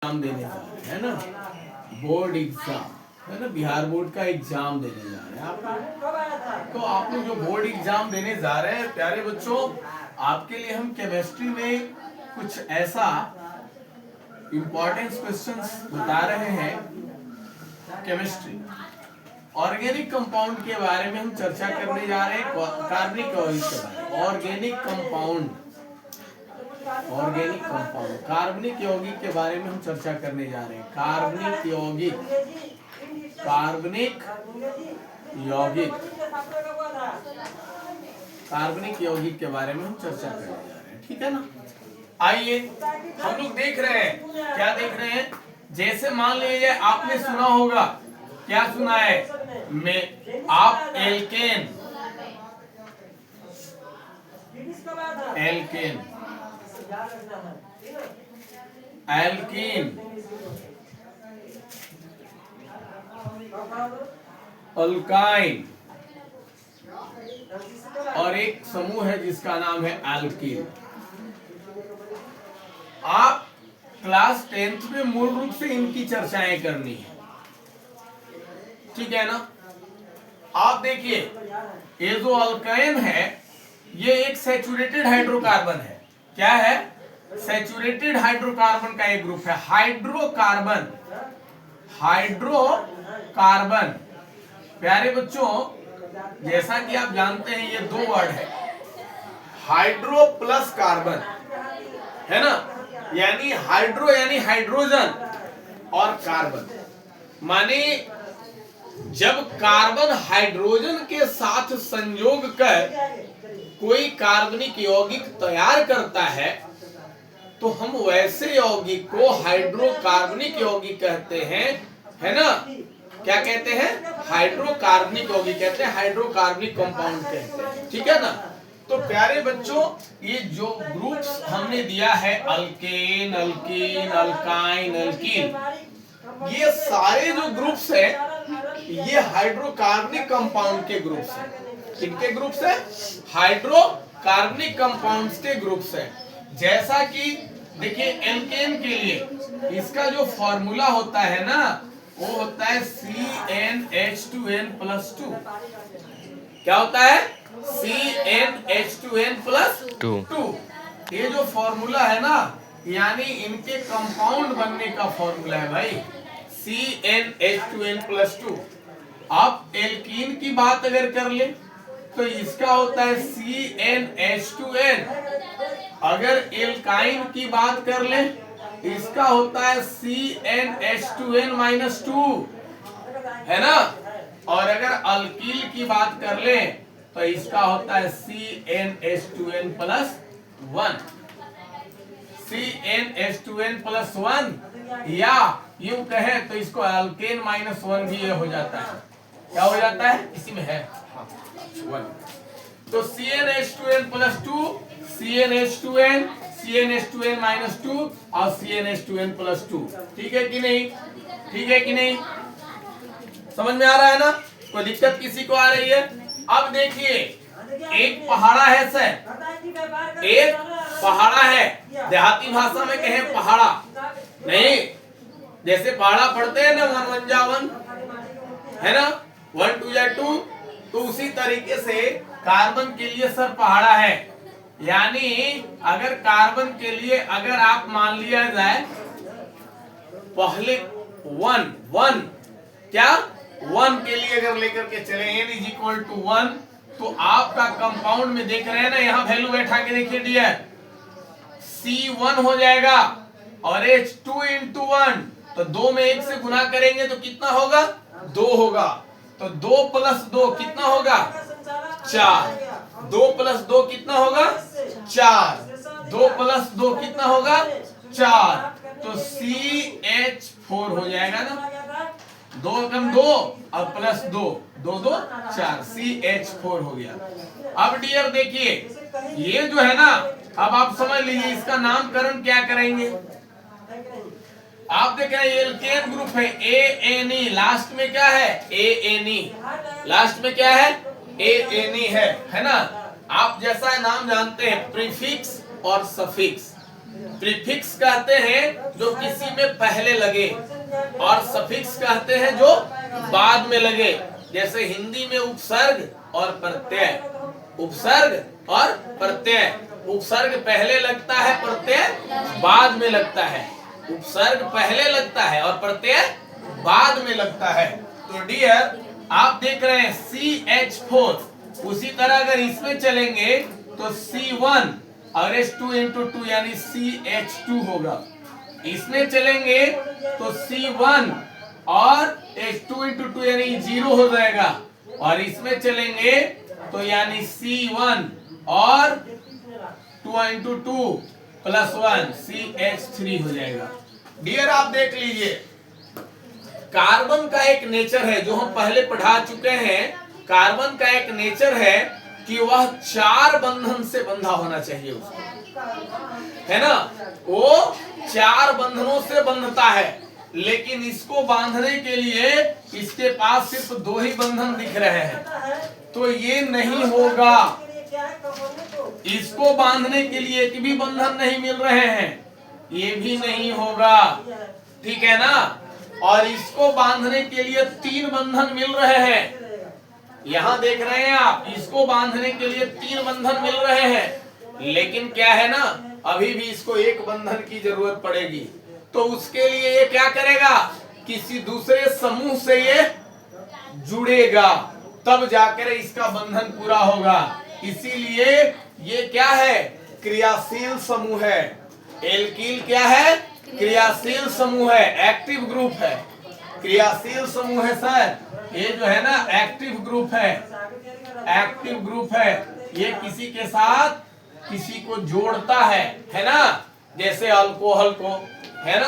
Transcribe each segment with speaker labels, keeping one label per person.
Speaker 1: Exam देने जा रहे हैं ना, बोर्ड एग्जाम है ना, बिहार बोर्ड का एग्जाम देने जा रहे हैं आप। तो आप लोग जो बोर्ड एग्जाम देने जा रहे हैं प्यारे बच्चों, आपके लिए हम केमिस्ट्री में कुछ ऐसा इंपॉर्टेंट क्वेश्चंस बता रहे हैं। केमिस्ट्री ऑर्गेनिक कंपाउंड के बारे में हम चर्चा करने जा रहे हैं। कार्बनिक यौगिक के बारे में, ऑर्गेनिक कंपाउंड कार्बनिक यौगिक के बारे में हम चर्चा करने जा रहे हैं। कार्बनिक यौगिक के बारे में हम चर्चा करने जा रहे हैं, ठीक है ना। आइए हम लोग देख रहे हैं, क्या देख रहे हैं, जैसे मान लीजिए आपने सुना होगा, क्या सुना है, आप एल्केन अल्काइन और एक समूह है जिसका नाम है एल्कीन। आप क्लास 10th में मूल रूप से इनकी चर्चाएं करनी है, ठीक है ना। आप देखिए, ये जो अल्काइन है ये एक सैचुरेटेड हाइड्रोकार्बन है। क्या है? सैचुरेटेड हाइड्रोकार्बन का एक ग्रुप है। हाइड्रोकार्बन प्यारे बच्चों, जैसा कि आप जानते हैं ये दो वर्ड है, हाइड्रो प्लस कार्बन, है ना। यानी हाइड्रो यानी हाइड्रोजन और कार्बन माने जब कार्बन हाइड्रोजन के साथ संयोग कर कोई कार्बनिक यौगिक तैयार करता है तो हम वैसे यौगिक को हाइड्रोकार्बनिक यौगिक कहते हैं, है ना। क्या कहते हैं? हाइड्रोकार्बनिक यौगिक कहते हैं, हाइड्रोकार्बनिक कंपाउंड कहते हैं, ठीक है ना। तो प्यारे बच्चों, ये जो ग्रुप्स हमने दिया है, अल्केन, अल्कीन, अल्काइन, अल्कीन, ये सारे जो ग्रुप्स है ये हाइड्रोकार्बनिक कंपाउंड के ग्रुप्स हैं। किनके ग्रुप्स है? हाइड्रोकार्बनिक कंपाउंड्स के ग्रुप्स हैं। जैसा कि देखिए, एल्केन के लिए इसका जो फॉर्मूला होता है ना, वो होता है CnH2n+2। क्या होता है? CnH2n+2। ये जो फॉर्मूला है ना, यानी इनके कंपाउंड बनने का फॉर्मूला है भाई, CnH2n+2। आप एल्कीन की बात अगर कर ले तो इसका होता है CnH2n। अगर एल्काइन की बात कर ले इसका होता है CnH2n-2, है ना। और अगर अल्कील की बात कर ले तो इसका होता है CnH2n+1। CnH2n+1, या यूं कहे तो इसको अल्केन -1 भी ये हो जाता है। क्या हो जाता है? इसी में है 1। तो CnH2n+2, CnH2n, CnH2n-2 और CnH2n+2, ठीक है कि नहीं? ठीक है कि नहीं? समझ में आ रहा है ना? कोई दिक्कत किसी को आ रही है? अब देखिए, एक पहाड़ा है सर, एक पहाड़ा है, देहाती भाषा में कहें पहाड़ा नहीं, जैसे पहाड़ा पढ़ते हैं ना, 1 1 जा 1, है ना, 1 2 जा 2, तो उसी तरीके से कार्बन के लिए सर पहाड़ा है। यानी अगर कार्बन के लिए अगर आप मान लिया जाए पहले 1 क्या 1 के लिए अगर लेकर के चले n=1, तो आपका कंपाउंड में देख रहे हैं ना, यहां वैल्यू बैठा के देखिए डियर, C1 हो जाएगा और H2 × 1, तो 2 में 1 से गुना करेंगे तो कितना होगा? 2 होगा। तो 2 + 2 कितना होगा? 4। 2 + 2 कितना होगा? 4। 2 + 2 कितना होगा? 4। तो CH4 हो जाएगा ना, 2 × 2 और +2, 2 2 4, CH4 हो गया। अब डियर देखिए, ये जो है ना, अब आप समझ लीजिए इसका नामकरण क्या करेंगे। आप देख रहे हैं एल्केन ग्रुप है, ANE, लास्ट में क्या है? ANE, लास्ट में क्या है? ANE है ना। आप जैसा नाम जानते हैं, प्रीफिक्स और सफिक्स, प्रीफिक्स कहते हैं जो किसी में पहले लगे, और सफिक्स कहते हैं जो बाद में लगे। जैसे हिंदी में उपसर्ग और प्रत्यय, उपसर्ग और प्रत्यय, उपसर्ग पहले लगता है, प्रत्यय बाद में लगता है। उपसर्ग पहले लगता है और प्रत्यय बाद में लगता है। तो डियर आप देख रहे हैं CH4, उसी तरह अगर इसमें चलेंगे तो C1 और H2 into 2 यानी CH2 होगा। इसमें चलेंगे तो C1 और H2 into 2 यानी 0 हो जाएगा, और इसमें चलेंगे तो यानी C1 और 2 into 2 प्लस 1 CH3 हो जाएगा। डियर आप देख लीजिए, कार्बन का एक नेचर है जो हम पहले पढ़ा चुके हैं। कार्बन का एक नेचर है कि वह 4 बंधन से बंधा होना चाहिए उसको, है ना, वो 4 बंधनों से बंधता है। लेकिन इसको बांधने के लिए इसके पास सिर्फ 2 ही बंधन दिख रहे हैं, तो ये नहीं होगा। इसको बांधने के लिए एक भी बंधन नहीं मिल रहे हैं, ये भी नहीं होगा, ठीक है ना। और इसको बांधने के लिए 3 बंधन मिल रहे हैं, यहां देख रहे हैं आप, इसको बांधने के लिए 3 बंधन मिल रहे हैं। लेकिन क्या है ना, अभी भी इसको 1 बंधन की जरूरत पड़ेगी। तो उसके लिए ये क्या करेगा, किसी दूसरे समूह से ये जुड़ेगा, तब जाकर इसका बंधन पूरा होगा। इसीलिए ये क्या है, क्रियाशील समूह है। एल्कील क्या है, क्रियाशील समूह है, एक्टिव ग्रुप है, क्रियाशील समूह है सर। ये जो है ना एक्टिव ग्रुप है, एक्टिव ग्रुप है। ये किसी के साथ किसी को जोड़ता है ना, जैसे अल्कोहल को, है ना,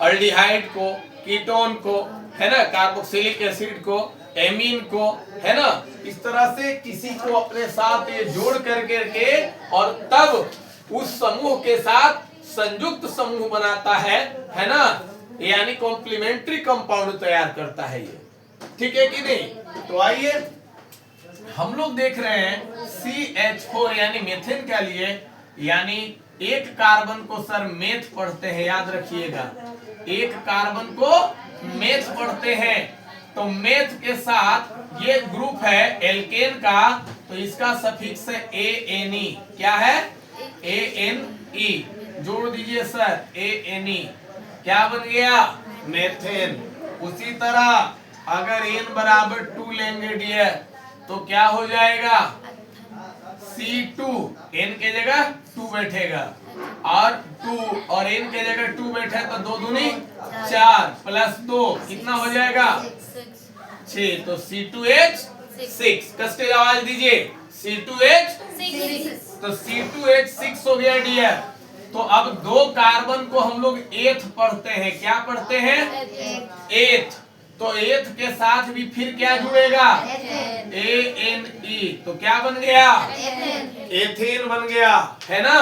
Speaker 1: अल्डिहाइड को, कीटोन को, है ना, कार्बोक्सिलिक एसिड को, एमीन को, है ना। इस तरह से किसी को अपने साथ ये जोड़ करके और तब उस समूह के साथ संयुक्त समूह बनाता है ना, यानी कॉम्प्लीमेंट्री कंपाउंड तैयार करता है ये, ठीक है कि नहीं। तो आइए हम लोग देख रहे हैं CH4 यानी मेथेन के लिए, यानी एक कार्बन को सर मेथ पढ़ते हैं, याद रखिएगा, एक कार्बन को मेथ पढ़ते हैं। तो मेथ के साथ ये ग्रुप है एल्केन का, तो इसका सफिक्स है ANE, क्या है, ANE, जोड़ दीजिए सर, ANE, क्या बन गया, मेथेन। उसी तरह अगर N बराबर 2 लेंगे डियर तो क्या हो जाएगा, C2, N के जगह 2 बैठेगा, और 2 और N के जगह 2 बैठे तो 2 दूनी 4 प्लस 2 कितना हो जाएगा, 6। तो C2H6, कष्ट आवाज दीजिए, C2H6, तो C2H6 हो गया डियर। तो अब 2 कार्बन को हम लोग एथ पढ़ते हैं, क्या पढ़ते हैं, एथ। तो एथ के साथ भी फिर क्या जुड़ेगा, ANE, तो क्या बन गया, एथेन बन गया, है ना।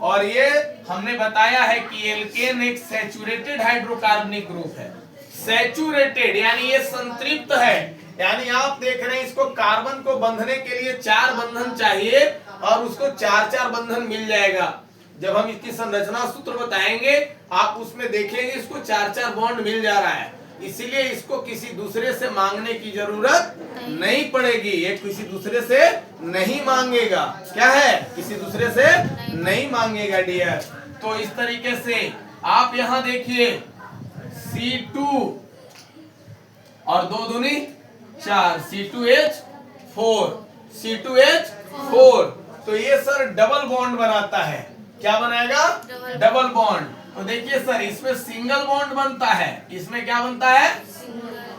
Speaker 1: और ये हमने बताया है कि एल्केन एक सैचुरेटेड हाइड्रोकार्बनिक ग्रुप है, सैचुरेटेड यानी ये संतृप्त है, यानी आप देख रहे हैं इसको कार्बन को बंधने के लिए 4 बंधन चाहिए और उसको 4-4 बंधन मिल जाएगा। जब हम इसकी संरचना सूत्र बताएंगे आप उसमें देखेंगे इसको 4-4 बॉन्ड मिल जा रहा है, इसीलिए इसको किसी दूसरे से मांगने की जरूरत नहीं पड़ेगी, ये किसी दूसरे से नहीं मांगेगा, क्या है, किसी दूसरे से नहीं मांगेगा डियर। तो इस तरीके से आप यहां देखिए C2 और 2 दूनी 4, C2H4, C2H4, तो ये सर डबल बॉन्ड बनाता है, क्या बनाएगा, डबल बॉन्ड। तो देखिए सर इसमें सिंगल बॉन्ड बनता है, इसमें क्या बनता है,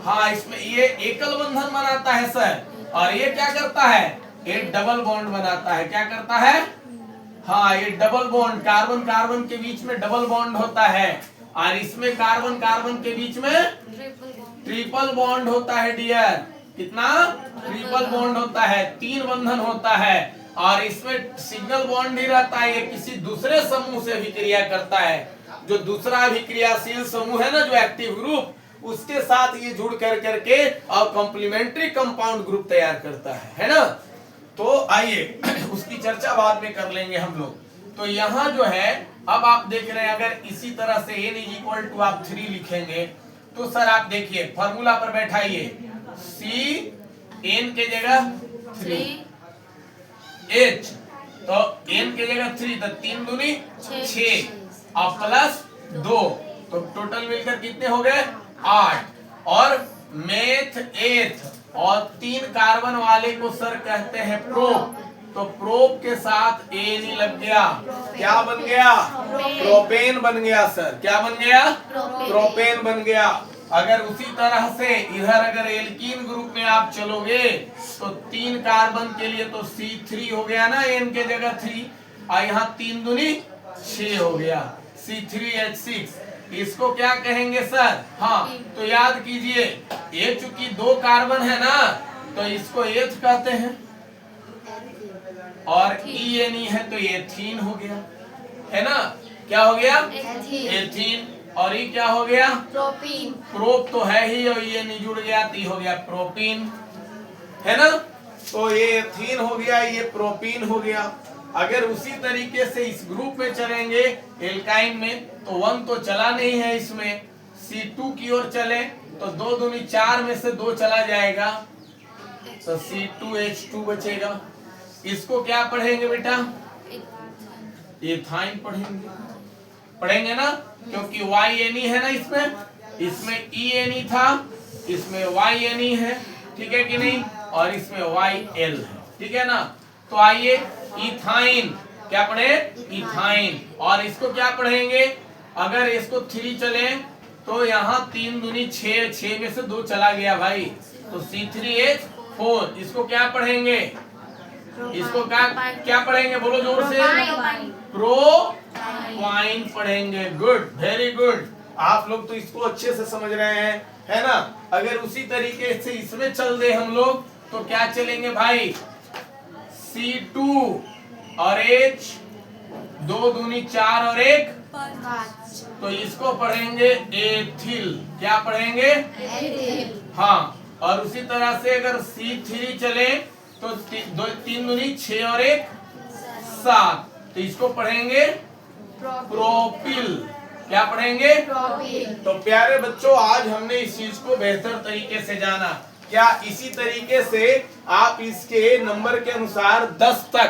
Speaker 1: हाँ इसमें ये एकल बंधन बनाता है सर, और ये क्या करता है, ये डबल बॉन्ड बनाता है, क्या करता है, हाँ ये डबल बॉन्ड, कार्बन कार्बन के बीच में डबल बॉन्ड होता है, और इसमें कार्बन कार्बन के बीच में ट्रिपल बॉन्ड होता है डियर, कितना, ट्रिपल बॉन्ड होता है, 3 बंधन होता है, और इसमें सिंगल बॉन्ड ही रहता है, ये किसी दूसरे समूह से अभिक्रिया करता है, जो दूसरा अभिक्रियाशील समूह है ना, जो एक्टिव ग्रुप, उसके साथ ये जुड़ करके और कॉम्प्लीमेंट्री कंपाउंड ग्रुप तैयार करता है ना। तो आइए उसकी चर्चा बाद में कर लेंगे हम लोग। तो यहाँ जो है अब आप देख रहे हैं अगर इसी तरह से n इज इक्वल टू आप 3 लिखेंगे तो सर आप देखिए फॉर्मूला पर बैठाइए c n के जगह 3 h तो n के जगह 3 तो 3 दूनी 6 और प्लस 2 तो टोटल मिलकर कितने हो गए 8 और मेथ एथ और 3 कार्बन वाले को सर कहते हैं प्रोप तो प्रोप के साथ ए नहीं लग गया क्या बन गया प्रोपेन बन गया सर क्या बन गया प्रोपेन बन गया। अगर उसी तरह से इधर अगर एल्कीन ग्रुप में आप चलोगे तो 3 कार्बन के लिए तो C3 हो गया ना n के जगह 3 और यहाँ 3 दूनी 6 हो गया C3H6 इसको क्या कहेंगे सर हाँ तो याद कीजिए ये चूंकि 2 कार्बन है ना तो इसको एथ कहते हैं और ENE है तो एथीन हो गया है ना क्या हो गया एथीन और ये क्या हो गया प्रोपीन प्रोप तो है ही और ये नहीं जुड़ गया तो हो गया प्रोपीन है ना तो ये एथीन हो गया ये प्रोपीन हो गया। अगर उसी तरीके से इस ग्रुप में चलेंगे एल्काइन में तो 1 तो चला नहीं है इसमें C2 की ओर चले तो 2 दूनी 4 में से 2 चला जाएगा तो C2H2 बचेगा। इसको क्या पढ़ेंगे बेटा एथाइन पढ़ेंगे ना क्योंकि YNE है ना इसमें ENE था इसमें YNE है ठीक है कि नहीं और इसमें YL है ठीक है ना। तो आइए इथाइन क्या पढ़े इथाइन और इसको क्या पढ़ेंगे अगर इसको 3 चले तो यहाँ 3 दूनी 6 में से 2 चला गया भाई तो C3H4 इसको क्या पढ़ेंगे इसको क्या पढ़ेंगे बोलो जोर से प्रोपाइन पढ़ेंगे। गुड वेरी गुड आप लोग तो इसको अच्छे से समझ रहे हैं है ना। अगर उसी तरीके से इसमें चल दे हम लोग तो क्या चलेंगे भाई C2 और H 2 दूनी 4 और 1 तो इसको पढ़ेंगे एथिल क्या पढ़ेंगे एथिल हाँ और उसी तरह से अगर C3 चले तो 3 दूनी 6 और 1 7 तो इसको पढ़ेंगे प्रोपिल क्या पढ़ेंगे प्रोपिल। तो प्यारे बच्चों आज हमने इस चीज को बेहतर तरीके से जाना क्या इसी तरीके से आप इसके नंबर के अनुसार 10 तक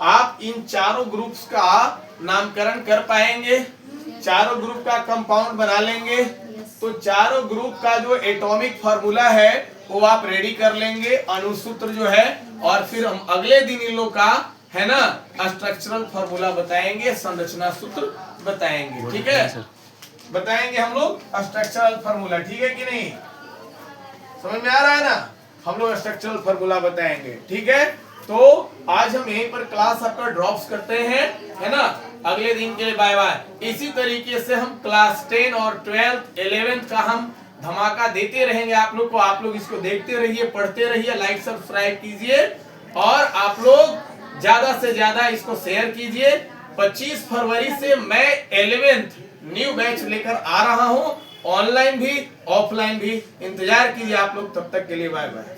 Speaker 1: आप इन चारों ग्रुप्स का नामकरण कर पाएंगे चारों ग्रुप का कंपाउंड बना लेंगे तो चारों ग्रुप का जो एटॉमिक फार्मूला है वो आप रेडी कर लेंगे अणुसूत्र जो है और फिर हम अगले दिन इन लोग का है ना स्ट्रक्चरल फार्मूला बताएंगे संरचना सूत्र बताएंगे ठीक है बताएंगे हम लोग स्ट्रक्चरल फार्मूला ठीक है कि नहीं समझ में आ रहा है ना हम लोग स्ट्रक्चरल फार्मूला बताएंगे ठीक है। तो आज हम यहीं पर क्लास आपका ड्रॉप्स करते हैं है ना अगले दिन के लिए बाय बाय। इसी तरीके से हम क्लास 10 और 12th 11th का हम धमाका देते रहेंगे आप लोग को आप लोग इसको देखते रहिए पढ़ते रहिए लाइक सब्सक्राइब कीजिए और आप लोग ज्यादा से ज्यादा इसको शेयर कीजिए। 25 फरवरी से मैं 11th न्यू बैच लेकर आ रहा हूं ऑनलाइन भी ऑफलाइन भी इंतजार कीजिए आप लोग तब तक के लिए बाय बाय।